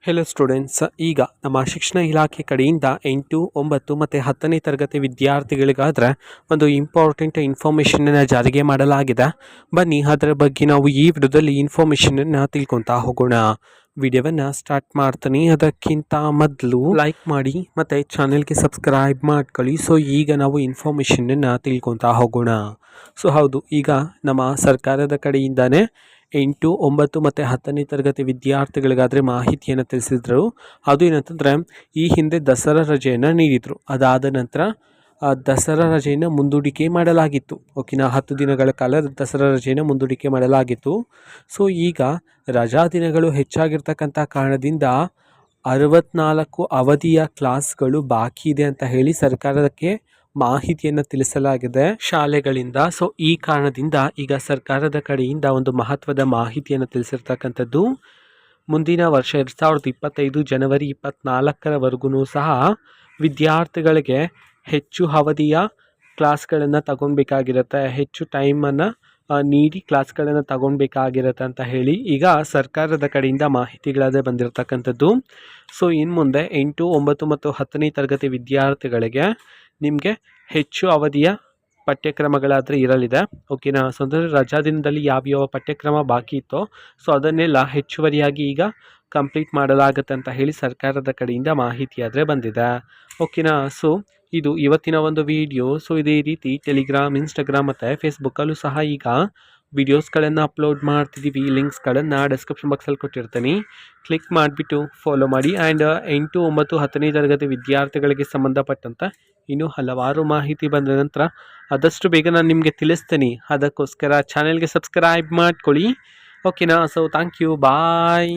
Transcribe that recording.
Hello students, ಈಗ ನಮ್ಮ ಶಿಕ್ಷಣ ಇಲಾಖೆ ಕಡೆಯಿಂದ 8, 9 ಮತ್ತು 10ನೇ ತರಗತಿ ವಿದ್ಯಾರ್ಥಿಗಳಿಗಾದರೆ ಒಂದು ಇಂಪಾರ್ಟೆಂಟ್ ಇನ್ಫಾರ್ಮೇಷನನ್ನು ಜಾರಿಗೆ ಮಾಡಲಾಗಿದೆ. ಬನ್ನಿ ಅದರ ಬಗ್ಗೆ ನಾವು ಈ ವಿಡಿಯೋದಲ್ಲಿ ಇನ್ಫಾರ್ಮೇಷನನ್ನು ತಿಳ್ಕೊತಾ ಹೋಗೋಣ. ವಿಡಿಯೋವನ್ನು ಸ್ಟಾರ್ಟ್ ಮಾಡ್ತೀನಿ. ಅದಕ್ಕಿಂತ ಮೊದಲು ಲೈಕ್ ಮಾಡಿ ಮತ್ತು ಚಾನೆಲ್ಗೆ ಸಬ್ಸ್ಕ್ರೈಬ್ ಮಾಡ್ಕೊಳ್ಳಿ. ಸೊ ಈಗ ನಾವು ಇನ್ಫಾರ್ಮೇಷನನ್ನು ತಿಳ್ಕೊತಾ ಹೋಗೋಣ. ಸೊ ಹೌದು, ಈಗ ನಮ್ಮ ಸರ್ಕಾರದ ಕಡೆಯಿಂದನೇ 8, 9 ಮತ್ತು 10ನೇ ತರಗತಿ ವಿದ್ಯಾರ್ಥಿಗಳಿಗಾದರೆ ಮಾಹಿತಿಯನ್ನು ತಿಳಿಸಿದ್ರು. ಅದು ಏನಂತಂದರೆ, ಈ ಹಿಂದೆ ದಸರಾ ರಜೆಯನ್ನು ನೀಡಿದರು. ಅದಾದ ನಂತರ ದಸರಾ ರಜೆಯನ್ನು ಮುಂದೂಡಿಕೆ ಮಾಡಲಾಗಿತ್ತು. ಓಕೆನಾ, 10 ದಿನಗಳ ಕಾಲ ದಸರಾ ರಜೆಯನ್ನು ಮುಂದೂಡಿಕೆ ಮಾಡಲಾಗಿತ್ತು. ಸೊ ಈಗ ರಜಾ ದಿನಗಳು ಹೆಚ್ಚಾಗಿರ್ತಕ್ಕಂಥ ಕಾರಣದಿಂದ 64 ಅವಧಿಯ ಕ್ಲಾಸ್ಗಳು ಬಾಕಿ ಇದೆ ಅಂತ ಹೇಳಿ ಸರ್ಕಾರಕ್ಕೆ ಮಾಹಿತಿಯನ್ನು ತಿಳಿಸಲಾಗಿದೆ ಶಾಲೆಗಳಿಂದ. ಸೊ ಈ ಕಾರಣದಿಂದ ಈಗ ಸರ್ಕಾರದ ಕಡೆಯಿಂದ ಒಂದು ಮಹತ್ವದ ಮಾಹಿತಿಯನ್ನು ತಿಳಿಸಿರ್ತಕ್ಕಂಥದ್ದು. ಮುಂದಿನ ವರ್ಷ 2025 ಜನವರಿ 24ರವರೆಗೂ ಸಹ ವಿದ್ಯಾರ್ಥಿಗಳಿಗೆ ಹೆಚ್ಚು ಅವಧಿಯ ಕ್ಲಾಸ್ಗಳನ್ನು ತಗೊಳ್ಬೇಕಾಗಿರುತ್ತೆ, ಹೆಚ್ಚು ಟೈಮನ್ನು ನೀಡಿ ಕ್ಲಾಸ್ಗಳನ್ನು ತಗೊಳ್ಬೇಕಾಗಿರುತ್ತೆ ಅಂತ ಹೇಳಿ ಈಗ ಸರ್ಕಾರದ ಕಡೆಯಿಂದ ಮಾಹಿತಿಗಳಾದರೆ ಬಂದಿರತಕ್ಕಂಥದ್ದು. ಸೊ ಇನ್ನು ಮುಂದೆ 8, 9 ಮತ್ತು 10ನೇ ತರಗತಿ ವಿದ್ಯಾರ್ಥಿಗಳಿಗೆ ನಿಮಗೆ ಹೆಚ್ಚು ಅವಧಿಯ ಪಠ್ಯಕ್ರಮಗಳಾದರೆ ಇರಲಿದೆ. ಓಕೆನಾ, ಸೊ ಅಂದರೆ ರಜಾ ದಿನದಲ್ಲಿ ಯಾವ್ಯಾವ ಪಠ್ಯಕ್ರಮ ಬಾಕಿ ಇತ್ತೋ ಸೊ ಅದನ್ನೆಲ್ಲ ಹೆಚ್ಚುವರಿಯಾಗಿ ಈಗ ಕಂಪ್ಲೀಟ್ ಮಾಡಲಾಗುತ್ತೆ ಅಂತ ಹೇಳಿ ಸರ್ಕಾರದ ಕಡೆಯಿಂದ ಮಾಹಿತಿ ಆದರೆ ಬಂದಿದೆ. ಓಕೆನಾ, ಸೊ ಇದು ಇವತ್ತಿನ ಒಂದು ವಿಡಿಯೋ. ಸೊ ಇದೇ ರೀತಿ ಟೆಲಿಗ್ರಾಮ್, ಇನ್ಸ್ಟಾಗ್ರಾಮ್ ಮತ್ತು ಫೇಸ್ಬುಕ್ಕಲ್ಲೂ ಸಹ ಈಗ ವಿಡಿಯೋಸ್ಗಳನ್ನು ಅಪ್ಲೋಡ್ ಮಾಡ್ತಿದ್ದೀವಿ. ಲಿಂಕ್ಸ್ಗಳನ್ನು ಡಿಸ್ಕ್ರಿಪ್ಷನ್ ಬಾಕ್ಸಲ್ಲಿ ಕೊಟ್ಟಿರ್ತೀನಿ, ಕ್ಲಿಕ್ ಮಾಡಿಬಿಟ್ಟು ಫಾಲೋ ಮಾಡಿ. ಆ್ಯಂಡ್ 8, 9, 10ನೇ ತರಗತಿ ವಿದ್ಯಾರ್ಥಿಗಳಿಗೆ ಸಂಬಂಧಪಟ್ಟಂಥ ಇನ್ನೂ ಹಲವಾರು ಮಾಹಿತಿ ಬಂದ ನಂತರ ಆದಷ್ಟು ಬೇಗ ನಾನು ನಿಮಗೆ ತಿಳಿಸ್ತೀನಿ. ಅದಕ್ಕೋಸ್ಕರ ಚಾನೆಲ್ಗೆ ಸಬ್ಸ್ಕ್ರೈಬ್ ಮಾಡ್ಕೊಳ್ಳಿ. ಓಕೆನಾ, ಸೊ ಥ್ಯಾಂಕ್ ಯು, ಬಾಯ್.